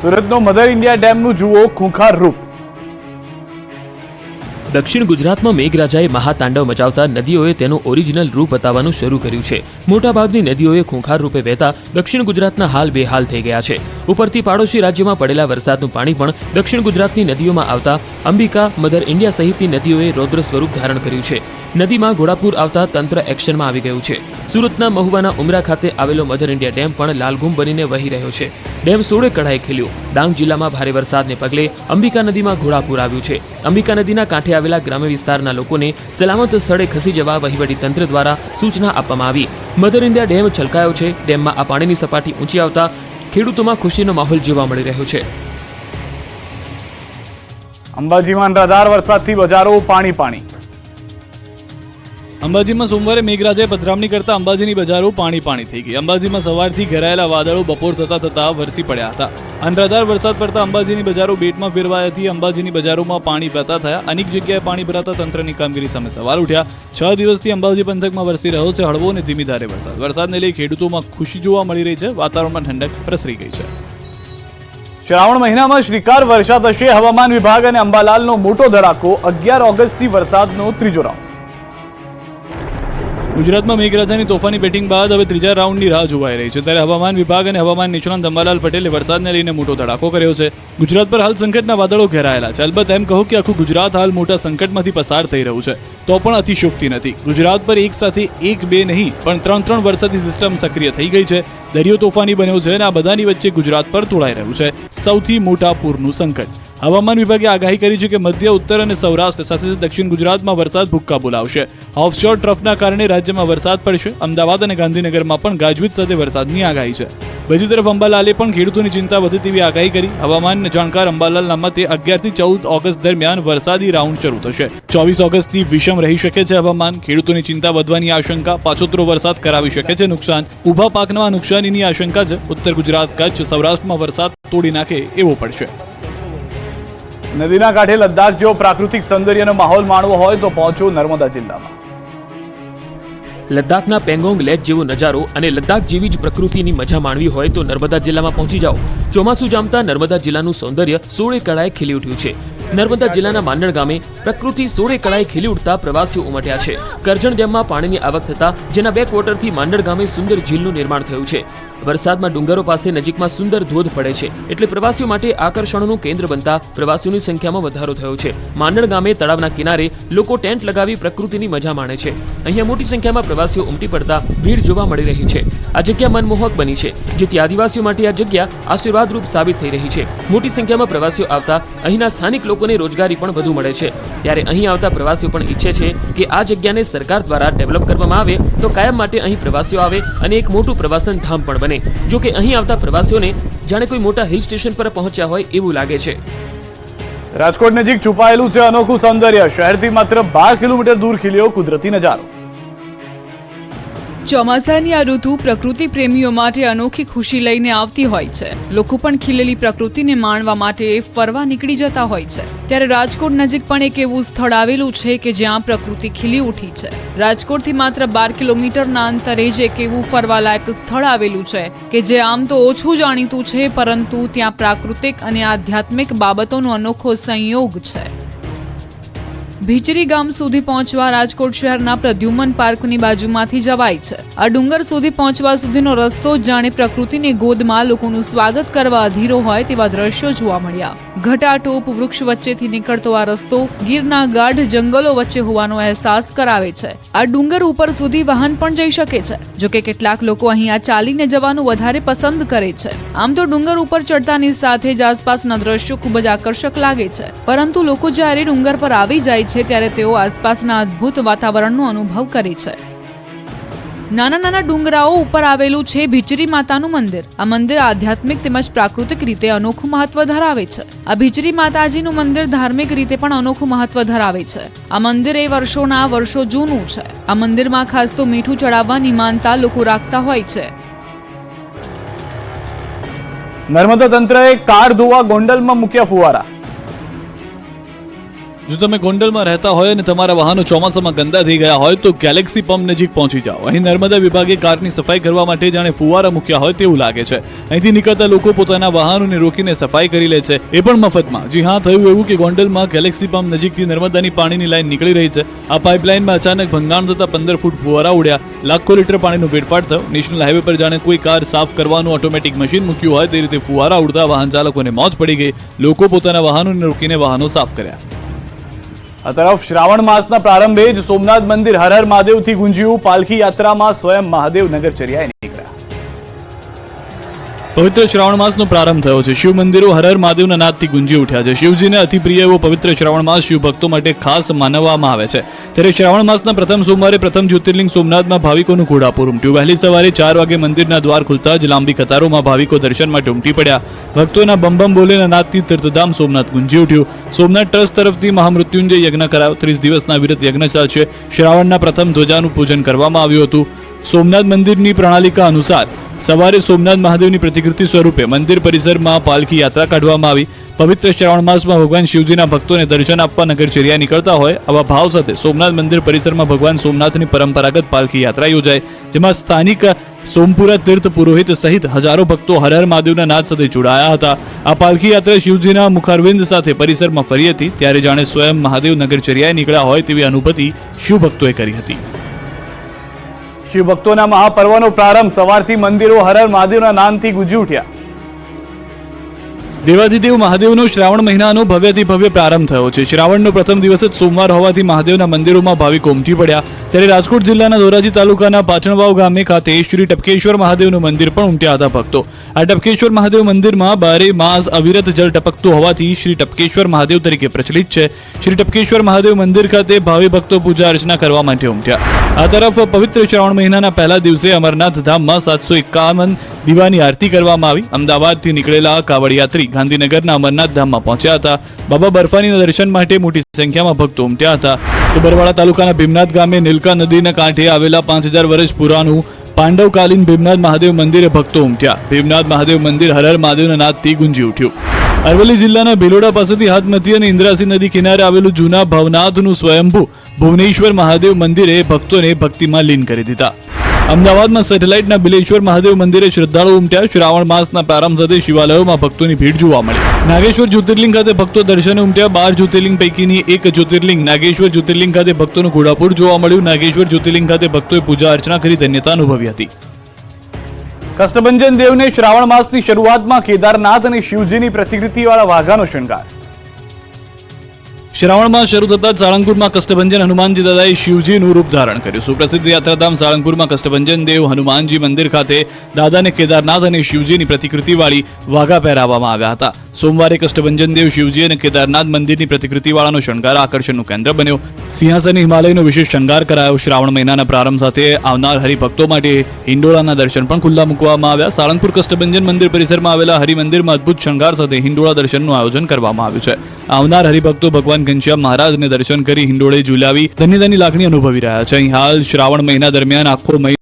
સુરતનો mother India ડેમનું જુઓ ખૂંખાર રૂપ। દક્ષિણ ગુજરાતમાં મેઘરાજાએ મહાતાંડવ મચાવતા નદીઓએ તેનું ઓરિજિનલ રૂપ બતાવવાનું શરૂ કર્યું છે। મોટાભાગની નદીઓએ ખૂંખાર રૂપે વહેતા દક્ષિણ ગુજરાતના હાલ બેહાલ થઈ ગયા છે। ઉપરથી પાડોશી રાજ્યમાં પડેલા વરસાદનું પાણી પણ દક્ષિણ ગુજરાતની નદીઓમાં આવતા અંબિકા, મધર ઇન્ડિયા સહિતની નદીઓએ રૌદ્ર સ્વરૂપ ધારણ કર્યું છે। નદીમાં ઘોડાપૂર આવતા તંત્ર એક્શનમાં આવી ગયું છે। સુરતના મહુવાના ઉમરા ખાતે આવેલો મધર ઇન્ડિયા ડેમ પણ લાલઘુમ બનીને વહી રહ્યો છે। ડેમ 16 કળાએ ખીલ્યો। ડાંગ જિલ્લામાં ભારે વરસાદને પગલે અંબિકા નદીમાં ઘોડાપૂર આવ્યું છે। અંબિકા નદીના કાંઠે આવેલા ગ્રામ્ય વિસ્તારના લોકોને સલામત સ્થળે ખસી જવા વહીવટી તંત્ર દ્વારા સૂચના આપવામાં આવી। મધર ઇન્ડિયા ડેમ છલકાયો છે। ડેમમાં આ પાણીની સપાટી ઊંચી આવતા ખેડૂતોમાં ખુશીનો માહોલ જોવા મળી રહ્યો છે। અંબાજીમાં અનરાધાર વરસાદથી બજારો પાણી પાણી। અંબાજીમાં સોમવારે મેઘરાજાએ પધરામણી કરતા અંબાજીની બજારો પાણી પાણી થઈ ગઈ। અંબાજીમાં સવારથી ઘેરાયેલા વાદળો બપોર થતા વરસી પડ્યા હતા। અનરાધાર વરસાદ પડતા અંબાજીની બજારો બેટમાં ફેરવાયાથી અંબાજીની બજારોમાં પાણી વહેતા થયા। અનેક જગ્યાએ પાણી ભરાતા તંત્રની કામગીરી સામે સવાલ ઉઠ્યા। 6 દિવસથી અંબાજી પંથકમાં વરસી રહ્યો છે હળવો અને ધીમી ધારે વરસાદ। વરસાદને લઈ ખેડૂતોમાં ખુશી જોવા મળી રહી છે। વાતાવરણમાં ઠંડક પ્રસરી ગઈ છે। શ્રાવણ મહિનામાં શ્રીકાર વર્ષા થશે। હવામાન વિભાગ અને અંબાલાલનો મોટો ધડાકો। 11 ઓગસ્ટથી વરસાદનો ત્રીજો રાઉન્ડ। ગુજરાતમાં મેઘરાજાની તોફાની બેટિંગ બાદ હવે ત્રીજા રાઉન્ડની રાહ જોવાઈ રહી છે। ત્યારે હવામાન વિભાગ અને હવામાન નિષ્ણાંત અંબાલાલ પટેલે વરસાદને લઈને મોટો ધડાકો કર્યો છે। ગુજરાત પર હાલ સંકટના વાદળો ઘેરાયેલા છે। અલબત્ત એમ કહો કે આખું ગુજરાત હાલ મોટા સંકટમાંથી પસાર થઈ રહ્યું છે તો પણ અતિશયોક્તિ નથી। ગુજરાત પર એક સાથે 1-2 નહીં પણ 3 વરસાદી સિસ્ટમ સક્રિય થઈ ગઈ છે। દરિયો તોફાની બન્યો છે અને આ બધાની વચ્ચે ગુજરાત પર તોળાઈ રહ્યું છે સૌથી મોટા પૂરનું સંકટ। હવામાન વિભાગે આગાહી કરી છે કે મધ્ય, ઉત્તર અને સૌરાષ્ટ્ર સાથે દક્ષિણ ગુજરાતમાં વરસાદ ભૂક્કા બોલાવશે। ઓફશોર ટ્રફના કારણે રાજ્યમાં વરસાદ પડશે। અમદાવાદ અને ગાંધીનગરમાં પણ ગાજવીજ સાથે વરસાદની આગાહી છે। બીજી તરફ અંબાલાલે પણ ખેડૂતોની ચિંતા વધે તેવી આગાહી કરી। હવામાન જાણકાર અંબાલાલના મતે 11 થી 14 ઓગસ્ટ દરમિયાન વરસાદી રાઉન્ડ શરૂ થશે। 24 ઓગસ્ટથી વિષમ રહી શકે છે હવામાન। ખેડૂતોની ચિંતા વધવાની આશંકા। પાછોતરો વરસાદ કરાવી શકે છે નુકસાન। ઊભા પાકમાં નુકસાનીની આશંકા છે। ઉત્તર ગુજરાત, કચ્છ, સૌરાષ્ટ્રમાં વરસાદ તોડી નાખે એવો પડશે। નદીના કાંઠે લદ્દાખ જેવો પ્રાકૃતિક સૌંદર્યનો માહોલ માણવો હોય તો પહોંચો નર્મદા જિલ્લામાં। લદ્દાખના પેંગોંગ લેક જેવો નજારો અને લદ્દાખ જેવી જ પ્રકૃતિની મજા માણવી હોય તો નર્મદા જિલ્લામાં પહોંચી જાઓ। ચોમાસું જામતા નર્મદા જિલ્લાનું સૌંદર્ય 16 કળાએ ખીલી ઉઠ્યું છે। નર્મદા જિલ્લાના માંડણ ગામે પ્રકૃતિ 16 કળાએ ખીલી ઉઠતા પ્રવાસીઓ ઉમટ્યા છે। કરજણ ડેમમાં પાણીની આવક થતા જેના બેક વોટરથી માંડણ ગામે સુંદર ઝીલનું નિર્માણ થયું છે। વરસાદમાં ડુંગરો પાસે નજીકમાં સુંદર ધોધ પડે છે એટલે પ્રવાસીઓ માટે આકર્ષણનું કેન્દ્ર બનતા પ્રવાસીઓની સંખ્યામાં વધારો થયો છે। માંડણ ગામે તળાવના કિનારે લોકો ટેન્ટ લગાવી પ્રકૃતિની મજા માણે છે। અહીંયા મોટી સંખ્યામાં પ્રવાસીઓ ઉમટી પડતા ભીડ જોવા મળી રહી છે। આ જગ્યા મનમોહક બની છે જેથી આદિવાસીઓ માટે આ જગ્યા આશીર્વાદરૂપ સાબિત થઈ રહી છે। મોટી સંખ્યામાં પ્રવાસીઓ આવતા અહીંના સ્થાનિક લોકોને રોજગારી પણ વધુ મળે છે। ત્યારે અહીં આવતા પ્રવાસીઓ પણ ઈચ્છે છે કે આ જગ્યાને સરકાર દ્વારા ડેવલપ કરવામાં આવે તો કાયમ માટે અહીં પ્રવાસીઓ આવે અને એક મોટું પ્રવાસન ધામ પણ બને। જો કે અહીં આવતા પ્રવાસીઓને જાણે કોઈ મોટા હિલ સ્ટેશન પર પહોંચ્યા હોય એવું લાગે છે। રાજકોટ નજીક છુપાયેલું છે અનોખું સૌંદર્ય। શહેરથી માત્ર 12 કિલોમીટર દૂર ખીલ્યો કુદરતી નજારો। ચોમાસાની આ ઋતુ પ્રકૃતિ પ્રેમીઓ માટે અનોખી ખુશી લઈને આવતી હોય છે। લોકો પણ ખીલેલી પ્રકૃતિને માણવા માટે ફરવા નીકળી જતા હોય છે। ત્યારે રાજકોટ નજીક પણ એક એવું સ્થળ આવેલું છે કે જ્યાં પ્રકૃતિ ખીલી ઉઠી છે। રાજકોટથી માત્ર 12 કિલોમીટરના અંતરે જ એક એવું ફરવાલાયક સ્થળ આવેલું છે કે જે આમ તો ઓછું જાણીતું છે પરંતુ ત્યાં પ્રાકૃતિક અને આધ્યાત્મિક બાબતોનો અનોખો સંયોગ છે। ભીચરી ગામ સુધી પહોંચવા રાજકોટ શહેરના પ્રદ્યુમન પાર્કની બાજુમાંથી જવાય છે। આ ડુંગર સુધી પહોંચવા સુધીનો રસ્તો જાણે પ્રકૃતિની ગોદમાં લોકોનું સ્વાગત કરવા અધીરો હોય તેવા દ્રશ્યો જોવા મળ્યા। ઘટાટોપ વૃક્ષ વચ્ચેથી નીકળતો આ રસ્તો ગીરના ગાઢ જંગલો વચ્ચે હોવાનો અહેસાસ કરાવે છે। આ ડુંગર ઉપર સુધી વાહન પણ જઈ શકે છે। જોકે કેટલાક લોકો અહીંયા ચાલીને જવાનું વધારે પસંદ કરે છે। આમ તો ડુંગર ઉપર ચડતાની સાથે જ આસપાસના દ્રશ્યો ખૂબ જ આકર્ષક લાગે છે પરંતુ લોકો જ્યારે ડુંગર પર આવી જાય છે ત્યારે તેઓ આસપાસના અદ્ભુત વાતાવરણનો અનુભવ કરે છે। નાના નાના ડુંગરાઓ ઉપર આવેલું છે ભીચરી માતાનું મંદિર। આ મંદિર આધ્યાત્મિક તેમજ પ્રાકૃતિક રીતે અનોખું મહત્વ ધરાવે છે। આ ભીચરી માતાજીનું મંદિર ધાર્મિક રીતે પણ અનોખું મહત્વ ધરાવે છે। આ મંદિર એ વર્ષો જૂનું છે। આ મંદિરમાં ખાસ તો મીઠું ચડાવવાની માનતા લોકો રાખતા હોય છે। નર્મદા તંત્રએ કાર ધોવા ગોંડલમાં મૂક્યા ફુવારા। જો તમે ગોંડલમાં રહેતા હોય અને તમારા વાહનો ચોમાસામાં ગંદા થઈ ગયા હોય તો ગેલેક્સી પંપ નજીક પહોંચી જાઓ. અહીં નર્મદા વિભાગે કારની સફાઈ કરવા માટે જાણે ફુવારા મૂક્યા હોય તેવું લાગે છે. અહીંથી નીકળતા લોકો પોતાના વાહનોને રોકીને સફાઈ કરી લે છે, એ પણ મફતમાં. જી હા, થયું એવું કે ગોંડલમાં ગેલેક્સી પંપ નજીકથી નર્મદાની પાણીની લાઈન નીકળી રહી છે. આ પાઇપલાઇનમાં અચાનક ભંગાણ થતા 15 ફૂટ ફુવારા ઉડ્યા. લાખો લીટર પાણીનો વેડફાટ થયો. નેશનલ હાઈવે પર જાણે કોઈ કાર સાફ કરવાનું ઓટોમેટિક મશીન મૂક્યું હોય તે રીતે ફુવારા ઉડતા વાહન ચાલકોને મોજ પડી ગઈ. લોકો પોતાના વાહનોને રોકીને વાહનો સાફ કર્યા. આ તરફ શ્રાવણ માસના પ્રારંભે જ સોમનાથ મંદિર હર હર મહાદેવથી ગુંજ્યું. પાલખી યાત્રામાં સ્વયં મહાદેવ નગરચર્યાએ નીકળ્યા. પવિત્ર શ્રાવણ માસનો પ્રારંભ થયો છે. શિવ મંદિરો હર હર મહાદેવના નાદથી ગુંજી ઉઠ્યા છે. શિવજીને અતિ પ્રિય એવો પવિત્ર શ્રાવણ માસ શિવ ભક્તો માટે ખાસ માનવામાં આવે છે. ત્યારે શ્રાવણ માસના પ્રથમ સોમવારે પ્રથમ જ્યોતિર્લિંગ સોમનાથમાં ભાવિકોનું ઘોડાપુર ઉમટ્યું. વહેલી સવારે 4 વાગે મંદિરના દ્વાર ખુલતા જ લાંબી કતારોમાં ભાવિકો દર્શન માટે ઉમટી પડ્યા. ભક્તોના બમ બમ બોલેના નાદથી તીર્થધામ સોમનાથ ગુંજી ઉઠ્યું. સોમનાથ ટ્રસ્ટ તરફથી મહામૃત્યુંજય યજ્ઞ કરાયો. 30 દિવસના વિરત યજ્ઞ ચાલશે. શ્રાવણના પ્રથમ ધ્વજાનું પૂજન કરવામાં આવ્યું હતું. સોમનાથ મંદિરની પ્રણાલિકા અનુસાર સવારે સોમનાથ મહાદેવની પ્રતિકૃતિ સ્વરૂપે મંદિર પરિસરમાં પાલખી યાત્રા કાઢવામાં આવી. પવિત્ર શ્રાવણ માસમાં ભગવાન શિવજીના ભક્તોને દર્શન આપવા નગરચર્યા નીકળતા હોય આવા ભાવ સાથે સોમનાથ મંદિર પરિસરમાં ભગવાન સોમનાથની પરંપરાગત પાલખી યાત્રા યોજાઈ, જેમાં સ્થાનિક સોમપુરા તીર્થ પુરોહિત સહિત હજારો ભક્તો હર હર મહાદેવના નાદ સાથે જોડાયા હતા. આ પાલખી યાત્રા શિવજીના મુખારવિંદ સાથે પરિસરમાં ફરી હતી ત્યારે જાણે સ્વયં મહાદેવ નગરચર્યાએ નીકળ્યા હોય તેવી અનુભૂતિ શિવભક્તોએ કરી હતી. શિવભક્તોના મહાપર્વનો પ્રારંભ સવારથી મંદિરો હર હર મહાદેવના નામથી ગુંજી ઉઠ્યા. દેવાધિદેવ મહાદેવનો શ્રાવણ મહિનાનો ભવ્યથી ભવ્ય પ્રારંભ થયો છે. શ્રાવણનો પ્રથમ દિવસ જ સોમવાર હોવાથી મહાદેવના મંદિરોમાં ભાવિકો ઉમટી પડ્યા. ત્યારે રાજકોટ જિલ્લાના ધોરાજી તાલુકાના પાચણવાવ ગામે ખાતે શ્રી ટપકેશ્વર મહાદેવનું મંદિર પણ ઉમટ્યા હતા ભક્તો. આ ટપકેશ્વર મહાદેવ મંદિરમાં 12 માસ અવિરત જળ ટપકતું હોવાથી શ્રી ટપકેશ્વર મહાદેવ તરીકે પ્રચલિત છે. શ્રી ટપકેશ્વર મહાદેવ મંદિર ખાતે ભાવિ ભક્તો પૂજા અર્ચના કરવા માટે ઉમટ્યા. આ તરફ પવિત્ર શ્રાવણ મહિનાના પહેલા દિવસે અમરનાથ ધામમાં 751 દીવાની આરતી કરવામાં આવી. અમદાવાદથી નીકળેલા કાવડયાત્રી ગાંધીનગરના અમરનાથ ધામમાં પહોંચ્યા હતા. બાબા બર્ફાનીના દર્શન માટે મોટી સંખ્યામાં ભક્તો ઉમટ્યા હતા. તો બરવાળા તાલુકાના ભીમનાથ ગામે નીલકા નદીના કાંઠે આવેલા 5000 વર્ષ પુરાનું પાંડવકાલીન ભીમનાથ મહાદેવ મંદિરે ભક્તો ઉમટ્યા. ભીમનાથ મહાદેવ મંદિર હર હર મહાદેવના નાદથી ગુંજી ઉઠ્યું. અરવલ્લી જિલ્લાના ભિલોડા પાસેથી હાથમતી અને ઇન્દ્રાસી નદી કિનારે આવેલું જૂના ભવનાથનું સ્વયંભૂ ભુવનેશ્વર મહાદેવ મંદિરે ભક્તોને ભક્તિમાં લીન કરી દીધા. અમદાવાદમાં સેટેલાઇટના બિલેશ્વર મહાદેવ મંદિરે શ્રદ્ધાળુ ઉમટ્યા. શ્રાવણ માસના પ્રારંભ સાથે શિવાલયોમાં ભક્તોની ભીડ જોવા મળી. નાગેશ્વર જ્યોતિર્લિંગ ખાતે ભક્તો દર્શને ઉમટ્યા. 12 જ્યોતિર્લિંગ પૈકીની એક જ્યોતિર્લિંગ નાગેશ્વર જ્યોતિર્લિંગ ખાતે ભક્તોનું ઘોડાપુર જોવા મળ્યું. નાગેશ્વર જ્યોતિર્લિંગ ખાતે ભક્તોએ પૂજા અર્ચના કરી ધન્યતા અનુભવી હતી. કષ્ટભંજન દેવને શ્રાવણ માસની શરૂઆતમાં કેદારનાથ અને શિવજીની પ્રતિકૃતિવાળા વાઘાનો શણગાર. શ્રાવણમાં શરૂ થતા જ સાળંગપુરમાં કષ્ટભંજન હનુમાનજી દાદાએ શિવજીનું રૂપ ધારણ કર્યું. સુપ્રસિદ્ધ યાત્રાધામ સાળંગપુરમાં કષ્ટભંજન દેવ હનુમાનજી મંદિર ખાતે દાદાને કેદારનાથ અને શિવજીની પ્રતિકૃતિવાળી વાઘા પહેરાવવામાં આવ્યા હતા. સોમવારે કષ્ટભંજન દેવ શિવજી અને કેદારનાથ મંદિરની પ્રતિકૃતિવાળાનો શણગાર આકર્ષણનું કેન્દ્ર બન્યો. સિંહાસન હિમાલયનો વિશેષ શણગાર કરાયો. શ્રાવણ મહિનાના પ્રારંભ સાથે આવનાર હરિભક્તો માટે હિંડોળાના દર્શન પણ ખુલ્લા મૂકવામાં આવ્યા. સાળંગપુર કષ્ટભંજન મંદિર પરિસરમાં આવેલા હરિમંદિરમાં અદ્ભુત શણગાર સાથે હિંડોળા દર્શનનું આયોજન કરવામાં આવ્યું છે. આવનાર હરિભક્તો ભગવાન ઘનશ્યામ મહારાજને દર્શન કરી હિંડોળે ઝુલાવી ધન્યતાની લાગણી અનુભવી રહ્યા છે. અહીં હાલ શ્રાવણ મહિના દરમિયાન આખો મહિનો